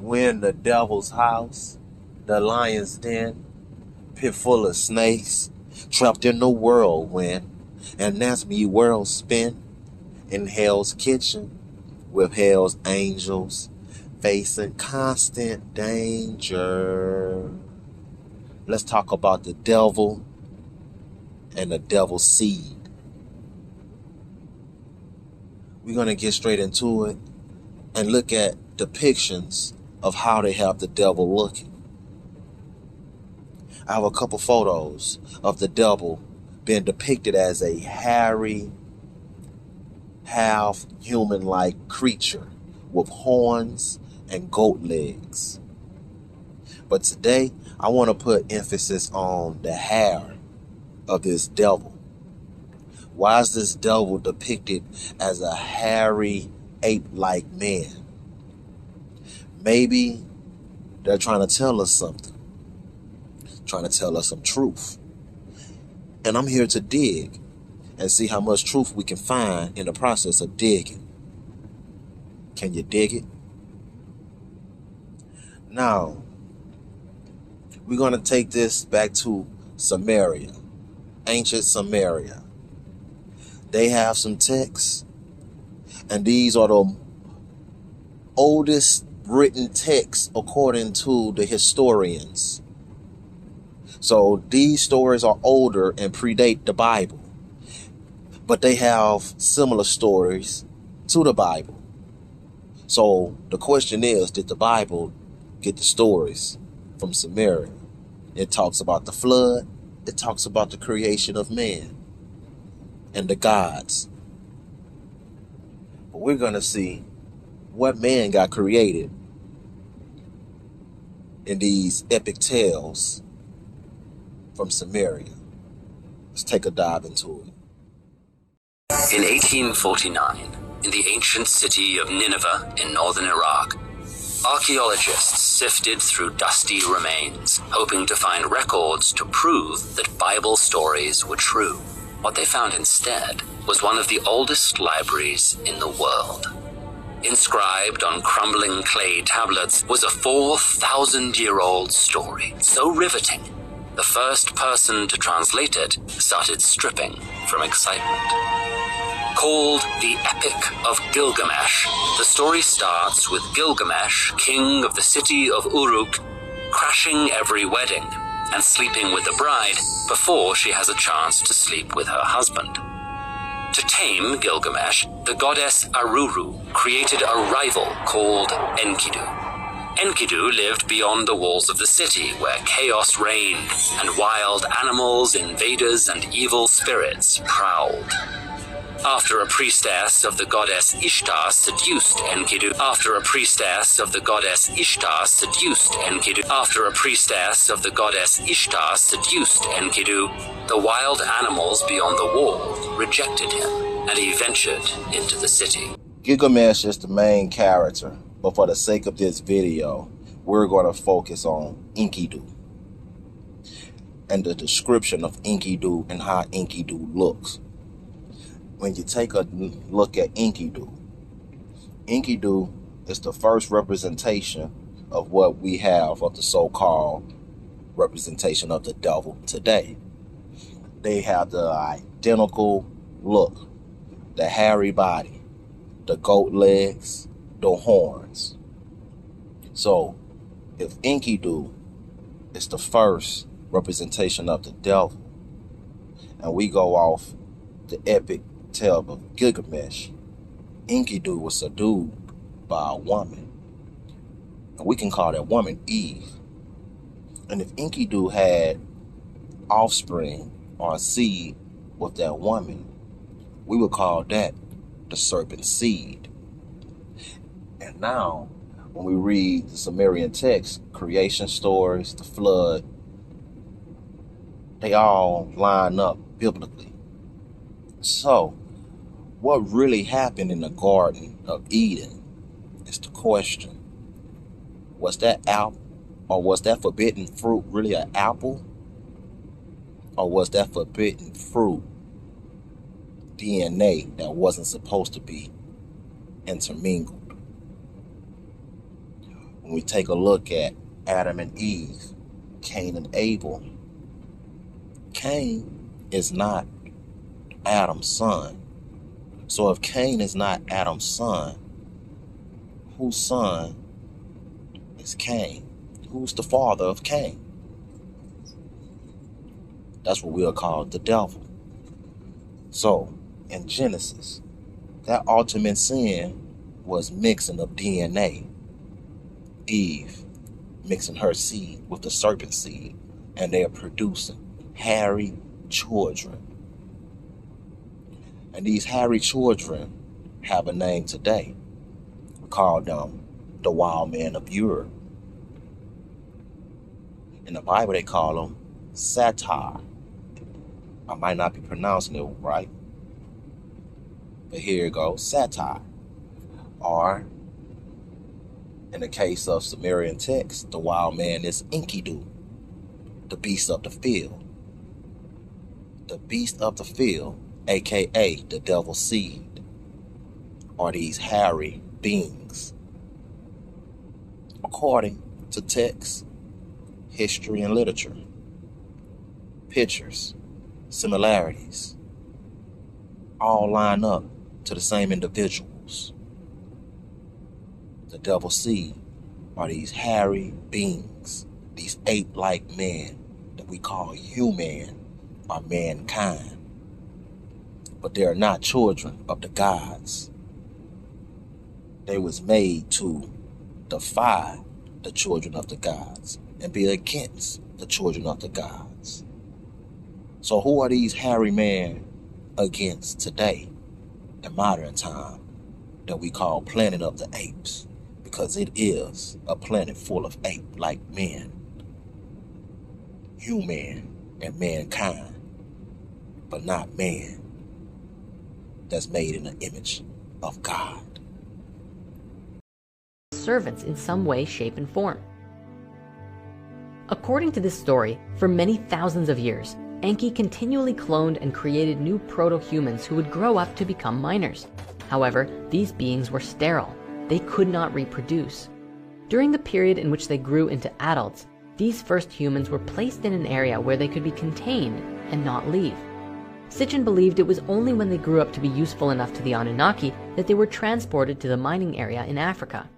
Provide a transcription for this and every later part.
We're in the devil's house, the lion's den, pit full of snakes, trapped in the whirlwind. And that's me world spin in hell's kitchen with hell's angels facing constant danger. Let's talk about the devil and the devil's seed. We're going to get straight into it and look at depictions of how they have the devil looking. I have a couple photos of the devil being depicted as a hairy, half human-like creature with horns and goat legs. But today, I want to put emphasis on the hair of this devil. Why is this devil depicted as a hairy, ape-like man? Maybe they're trying to tell us something, trying to tell us some truth. And I'm here to dig and see how much truth we can find in the process of digging. Can you dig it? Now, we're going to take this back to Samaria, ancient Samaria. They have some texts, and these are the oldest written texts according to the historians. So these stories are older and predate the Bible, but they have similar stories to the Bible. So the question is, did the Bible get the stories from Samaria? It talks about the flood. It talks about the creation of man and the gods. But we're going to see what man got created in these epic tales from Samaria. Let's take a dive into it. In 1849, in the ancient city of Nineveh in northern Iraq, archaeologists sifted through dusty remains, hoping to find records to prove that Bible stories were true. What they found instead was one of the oldest libraries in the world. Inscribed on crumbling clay tablets was a 4,000-year-old story, so riveting, the first person to translate it started stripping from excitement. Called the Epic of Gilgamesh, the story starts with Gilgamesh, king of the city of Uruk, crashing every wedding and sleeping with the bride before she has a chance to sleep with her husband. To tame Gilgamesh, the goddess Aruru created a rival called Enkidu. Enkidu lived beyond the walls of the city, where chaos reigned and wild animals, invaders, and evil spirits prowled. After a priestess of the goddess Ishtar seduced Enkidu, the wild animals beyond the wall rejected him, and he ventured into the city. Gilgamesh is the main character, but for the sake of this video, we're going to focus on Enkidu and the description of Enkidu and how Enkidu looks. When you take a look at Enkidu, Enkidu is the first representation of what we have of the so-called representation of the devil today. They have the identical look, the hairy body, the goat legs, the horns. So, if Enkidu is the first representation of the devil, and we go off the epic tale of Gilgamesh, Enkidu was subdued by a woman. And we can call that woman Eve. And if Enkidu had offspring or a seed with that woman, we would call that the serpent seed. And now, when we read the Sumerian text, creation stories, the flood, they all line up biblically. So, what really happened in the Garden of Eden is the question. Was that apple, or was that forbidden fruit really an apple? Or was that forbidden fruit DNA that wasn't supposed to be intermingled? when we take a look at Adam and Eve, Cain and Abel, Cain is not Adam's son. So if Cain is not Adam's son, whose son is Cain? Who's the father of Cain? That's what we'll call the devil. So in Genesis, that ultimate sin was mixing of DNA. Eve mixing her seed with the serpent seed, and they are producing hairy children. And these hairy children have a name today. We call them the wild men of Europe. In the Bible, they call them satyr. I might not be pronouncing it right, but here it goes, satyr. Or, in the case of Sumerian text, the wild man is Enkidu, the beast of the field. The beast of the field, aka the devil's seed, are these hairy beings. According to text, history, and literature, pictures, similarities, all line up to the same individuals. The devil's seed are these hairy beings, these ape-like men that we call human or mankind. But they are not children of the gods. They was made to defy the children of the gods and be against the children of the gods. So who are these hairy men against today in modern time that we call Planet of the Apes? Because it is a planet full of ape-like men, human and mankind, but not man that's made in the image of God. Servants in some way, shape, and form. According to this story, for many thousands of years, Enki continually cloned and created new proto-humans who would grow up to become miners. However, these beings were sterile. They could not reproduce. During the period in which they grew into adults, these first humans were placed in an area where they could be contained and not leave. Sitchin believed it was only when they grew up to be useful enough to the Anunnaki that they were transported to the mining area in Africa.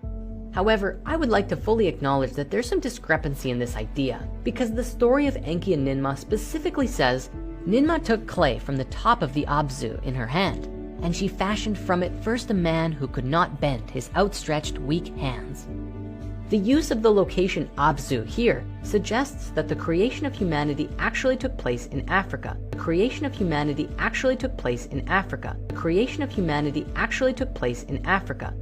However, I would like to fully acknowledge that there's some discrepancy in this idea, because the story of Enki and Ninmah specifically says, Ninmah took clay from the top of the Abzu in her hand, and she fashioned from it first a man who could not bend his outstretched weak hands. The use of the location Abzu here suggests that the creation of humanity actually took place in Africa. The creation of humanity actually took place in Africa. The creation of humanity actually took place in Africa.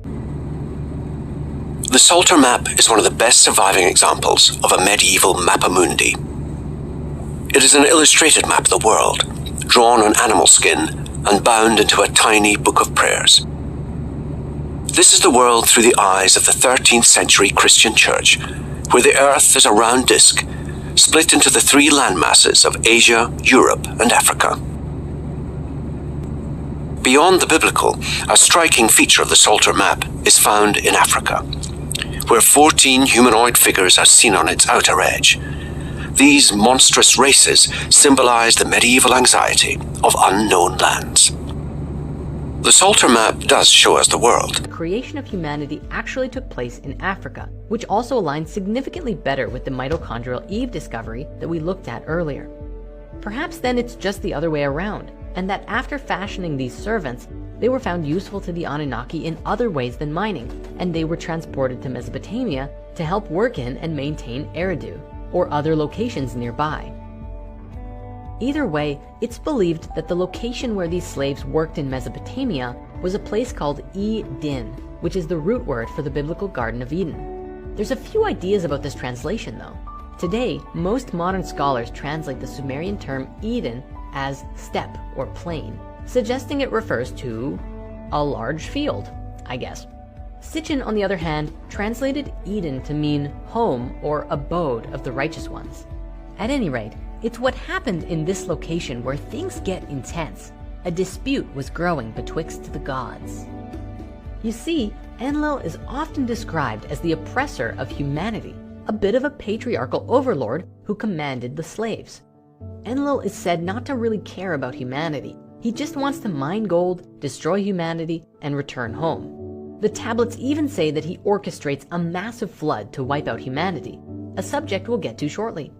The Psalter map is one of the best surviving examples of a medieval mappamundi. It is an illustrated map of the world, drawn on animal skin and bound into a tiny book of prayers. This is the world through the eyes of the 13th century Christian church, where the earth is a round disc, split into the three landmasses of Asia, Europe, and Africa. Beyond the biblical, a striking feature of the Psalter map is found in Africa, where 14 humanoid figures are seen on its outer edge. These monstrous races symbolize the medieval anxiety of unknown lands. The Psalter map does show us the world. The creation of humanity actually took place in Africa, which also aligns significantly better with the mitochondrial Eve discovery that we looked at earlier. Perhaps then it's just the other way around, and that after fashioning these servants, they were found useful to the Anunnaki in other ways than mining, and they were transported to Mesopotamia to help work in and maintain Eridu, or other locations nearby. Either way, it's believed that the location where these slaves worked in Mesopotamia was a place called E-Din, which is the root word for the biblical Garden of Eden. There's a few ideas about this translation though. Today, most modern scholars translate the Sumerian term Eden as steppe or plain, suggesting it refers to a large field, I guess. Sitchin, on the other hand, translated Eden to mean home or abode of the righteous ones. At any rate, it's what happened in this location where things get intense. A dispute was growing betwixt the gods. You see, Enlil is often described as the oppressor of humanity, a bit of a patriarchal overlord who commanded the slaves. Enlil is said not to really care about humanity. He just wants to mine gold, destroy humanity, and return home. The tablets even say that he orchestrates a massive flood to wipe out humanity, a subject we'll get to shortly.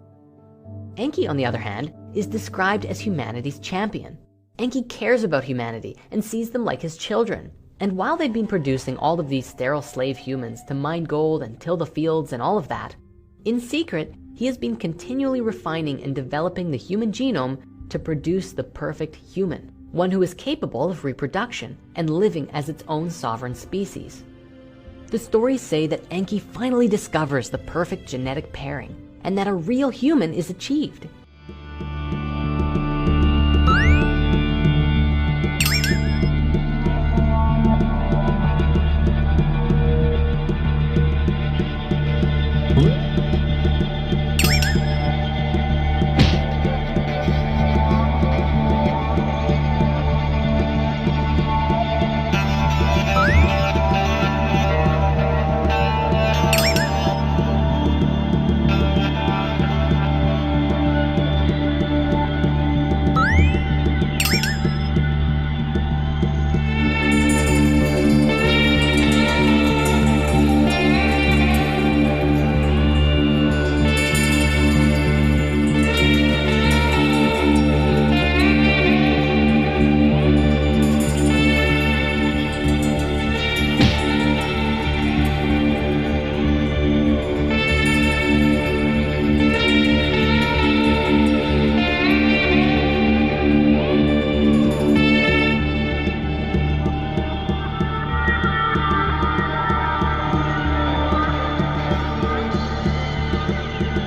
Enki, on the other hand, is described as humanity's champion. Enki cares about humanity and sees them like his children. And while they've been producing all of these sterile slave humans to mine gold and till the fields and all of that, in secret, he has been continually refining and developing the human genome to produce the perfect human, one who is capable of reproduction and living as its own sovereign species. The stories say that Enki finally discovers the perfect genetic pairing and that a real human is achieved.